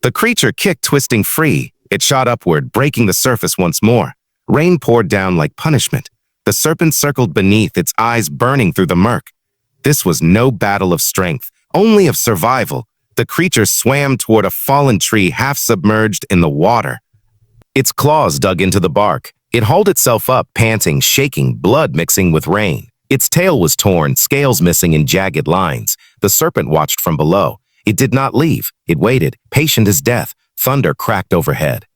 The creature kicked, twisting free. It shot upward, breaking the surface once more. Rain poured down like punishment. The serpent circled beneath, its eyes burning through the murk. This was no battle of strength, only of survival. The creature swam toward a fallen tree half submerged in the water. Its claws dug into the bark. It hauled itself up, panting, shaking, blood mixing with rain. Its tail was torn, scales missing in jagged lines. The serpent watched from below. It did not leave. It waited, patient as death. Thunder cracked overhead.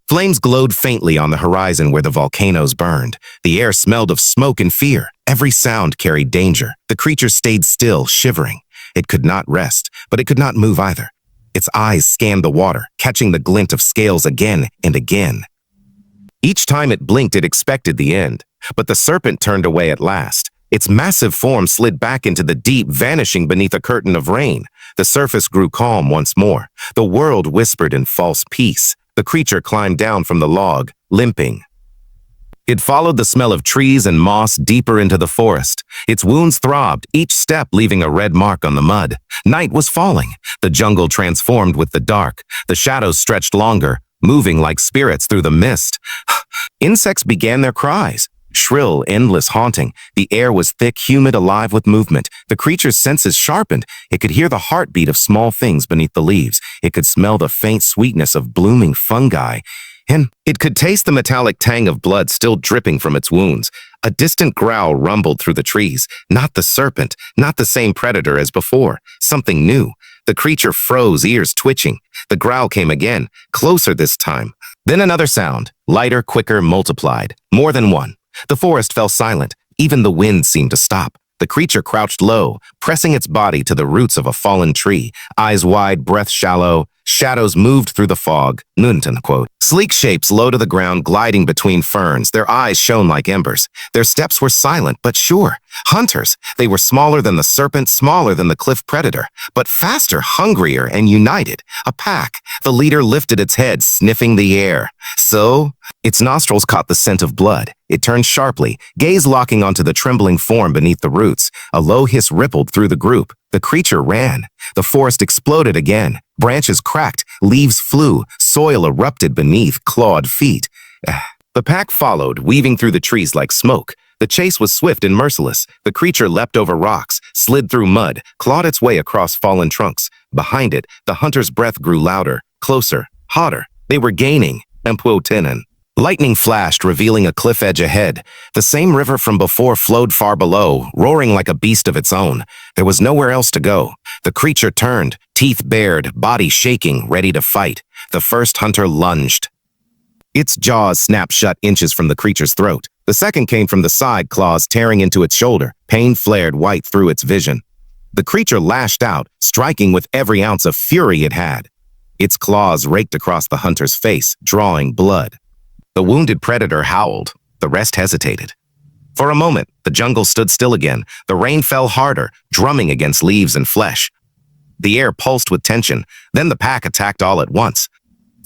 Flames glowed faintly on the horizon where the volcanoes burned. The air smelled of smoke and fear. Every sound carried danger. The creature stayed still, shivering. It could not rest, but it could not move either. Its eyes scanned the water, catching the glint of scales again and again. Each time it blinked, it expected the end. But the serpent turned away at last. Its massive form slid back into the deep, vanishing beneath a curtain of rain. The surface grew calm once more. The world whispered in false peace. The creature climbed down from the log, limping. It followed the smell of trees and moss deeper into the forest. Its wounds throbbed, each step leaving a red mark on the mud. Night was falling. The jungle transformed with the dark. The shadows stretched longer, moving like spirits through the mist. Insects began their cries. Shrill, endless, haunting. The air was thick, humid, alive with movement. The creature's senses sharpened. It could hear the heartbeat of small things beneath the leaves. It could smell the faint sweetness of blooming fungi. And it could taste the metallic tang of blood still dripping from its wounds. A distant growl rumbled through the trees. Not the serpent, not the same predator as before. Something new. The creature froze, ears twitching. The growl came again, closer this time. Then another sound, lighter, quicker, multiplied. More than one. The forest fell silent. Even the wind seemed to stop. The creature crouched low, pressing its body to the roots of a fallen tree. Eyes wide, breath shallow. Shadows moved through the fog. Nuntan quote. Sleek shapes low to the ground, gliding between ferns. Their eyes shone like embers. Their steps were silent but sure. Hunters. They were smaller than the serpent, smaller than the cliff predator, but faster, hungrier, and united. A pack. The leader lifted its head, sniffing the air. So, its nostrils caught the scent of blood. It turned sharply, gaze locking onto the trembling form beneath the roots. A low hiss rippled through the group. The creature ran. The forest exploded again. Branches cracked, leaves flew, soil erupted beneath clawed feet. The pack followed, weaving through the trees like smoke. The chase was swift and merciless. The creature leapt over rocks, slid through mud, clawed its way across fallen trunks. Behind it, the hunter's breath grew louder, closer, hotter. They were gaining. Empuotinen. Lightning flashed, revealing a cliff edge ahead. The same river from before flowed far below, roaring like a beast of its own. There was nowhere else to go. The creature turned, teeth bared, body shaking, ready to fight. The first hunter lunged. Its jaws snapped shut inches from the creature's throat. The second came from the side, claws tearing into its shoulder. Pain flared white through its vision. The creature lashed out, striking with every ounce of fury it had. Its claws raked across the hunter's face, drawing blood. The wounded predator howled. The rest hesitated. For a moment, the jungle stood still again. The rain fell harder, drumming against leaves and flesh. The air pulsed with tension. Then the pack attacked all at once.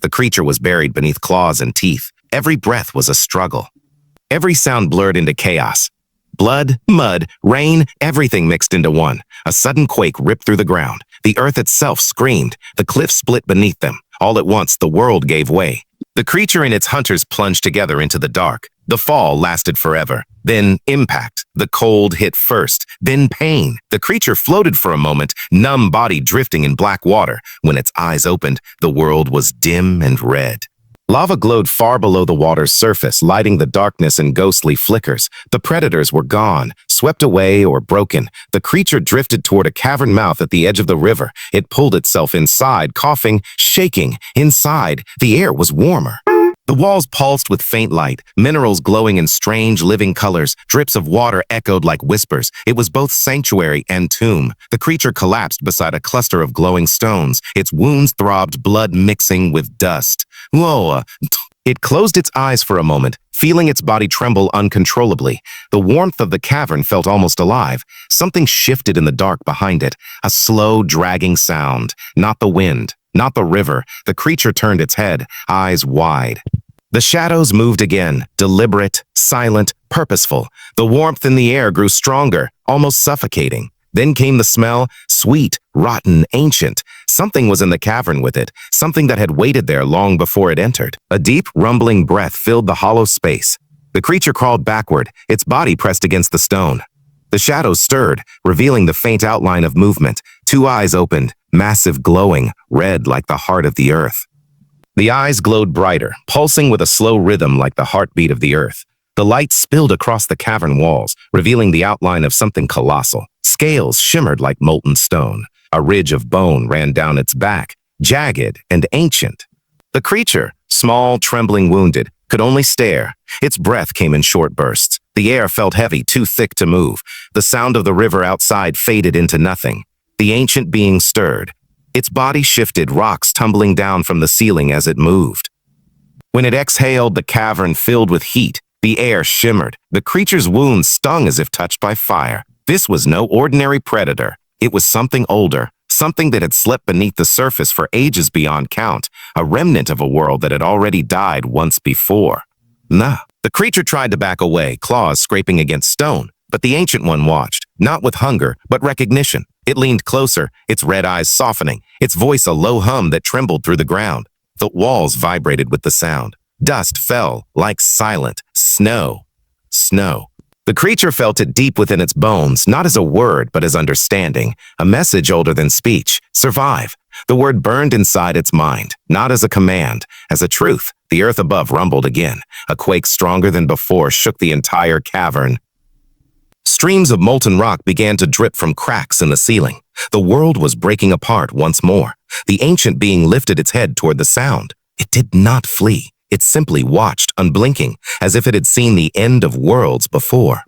The creature was buried beneath claws and teeth. Every breath was a struggle. Every sound blurred into chaos. Blood, mud, rain, everything mixed into one. A sudden quake ripped through the ground. The earth itself screamed. The cliff split beneath them. All at once, the world gave way. The creature and its hunters plunged together into the dark. The fall lasted forever. Then impact. The cold hit first, then pain. The creature floated for a moment, numb body drifting in black water. When its eyes opened, the world was dim and red. Lava glowed far below the water's surface, lighting the darkness in ghostly flickers. The predators were gone, swept away or broken. The creature drifted toward a cavern mouth at the edge of the river. It pulled itself inside, coughing, shaking. Inside, the air was warmer. The walls pulsed with faint light, minerals glowing in strange, living colors. Drips of water echoed like whispers. It was both sanctuary and tomb. The creature collapsed beside a cluster of glowing stones. Its wounds throbbed, blood mixing with dust. Whoa! It closed its eyes for a moment, feeling its body tremble uncontrollably. The warmth of the cavern felt almost alive. Something shifted in the dark behind it. A slow, dragging sound. Not the wind. Not the river. The creature turned its head, eyes wide. The shadows moved again, deliberate, silent, purposeful. The warmth in the air grew stronger, almost suffocating. Then came the smell, sweet, rotten, ancient. Something was in the cavern with it, something that had waited there long before it entered. A deep, rumbling breath filled the hollow space. The creature crawled backward, its body pressed against the stone. The shadows stirred, revealing the faint outline of movement. Two eyes opened, massive, glowing, red like the heart of the earth. The eyes glowed brighter, pulsing with a slow rhythm like the heartbeat of the earth. The light spilled across the cavern walls, revealing the outline of something colossal. Scales shimmered like molten stone. A ridge of bone ran down its back, jagged and ancient. The creature, small, trembling, wounded, could only stare. Its breath came in short bursts. The air felt heavy, too thick to move. The sound of the river outside faded into nothing. The ancient being stirred. Its body shifted, rocks tumbling down from the ceiling as it moved. When it exhaled, the cavern filled with heat. The air shimmered. The creature's wounds stung as if touched by fire. This was no ordinary predator. It was something older, something that had slept beneath the surface for ages beyond count, a remnant of a world that had already died once before. Nah. The creature tried to back away, claws scraping against stone, but the Ancient One watched, not with hunger, but recognition. It leaned closer, its red eyes softening, its voice a low hum that trembled through the ground. The walls vibrated with the sound. Dust fell like silent snow. Snow. The creature felt it deep within its bones, not as a word, but as understanding, a message older than speech. Survive. The word burned inside its mind, not as a command, as a truth. The earth above rumbled again. A quake stronger than before shook the entire cavern. Streams of molten rock began to drip from cracks in the ceiling. The world was breaking apart once more. The ancient being lifted its head toward the sound. It did not flee. It simply watched, unblinking, as if it had seen the end of worlds before.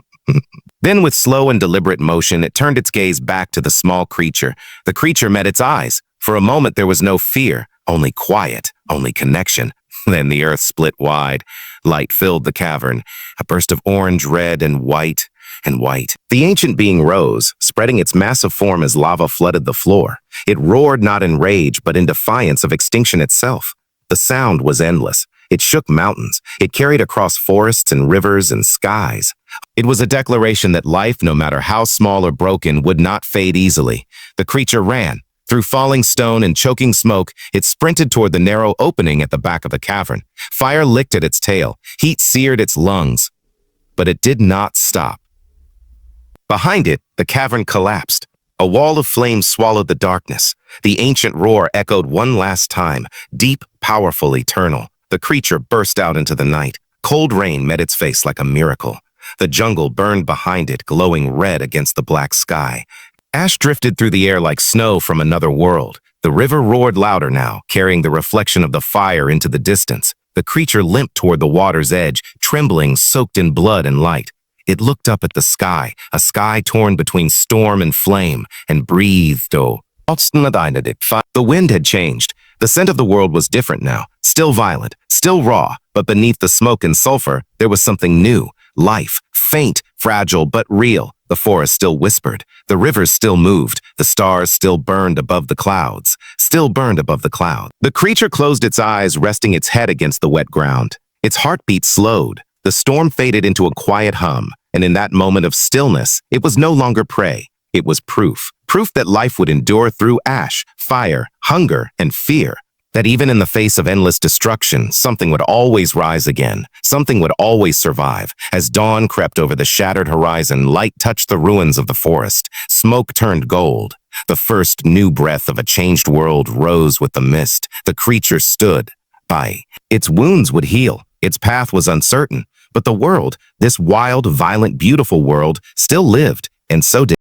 Then, with slow and deliberate motion, it turned its gaze back to the small creature. The creature met its eyes. For a moment, there was no fear, only quiet, only connection. Then the earth split wide. Light filled the cavern, a burst of orange, red, and white. The ancient being rose, spreading its massive form as lava flooded the floor. It roared not in rage, but in defiance of extinction itself. The sound was endless. It shook mountains. It carried across forests and rivers and skies. It was a declaration that life, no matter how small or broken, would not fade easily. The creature ran. Through falling stone and choking smoke, it sprinted toward the narrow opening at the back of the cavern. Fire licked at its tail. Heat seared its lungs. But it did not stop. Behind it, the cavern collapsed. A wall of flame swallowed the darkness. The ancient roar echoed one last time, deep, powerful, eternal. The creature burst out into the night. Cold rain met its face like a miracle. The jungle burned behind it, glowing red against the black sky. Ash drifted through the air like snow from another world. The river roared louder now, carrying the reflection of the fire into the distance. The creature limped toward the water's edge, trembling, soaked in blood and light. It looked up at the sky, a sky torn between storm and flame, and breathed. The wind had changed. The scent of the world was different now, still violent, still raw, but beneath the smoke and sulfur, there was something new. Life, faint, fragile, but real. The forest still whispered. The rivers still moved. The stars still burned above the clouds. The creature closed its eyes, resting its head against the wet ground. Its heartbeat slowed. The storm faded into a quiet hum, and in that moment of stillness, it was no longer prey. It was proof. Proof that life would endure through ash, fire, hunger, and fear. That even in the face of endless destruction, something would always rise again. Something would always survive. As dawn crept over the shattered horizon, light touched the ruins of the forest. Smoke turned gold. The first new breath of a changed world rose with the mist. The creature stood by. Its wounds would heal. Its path was uncertain. But the world, this wild, violent, beautiful world, still lived, and so did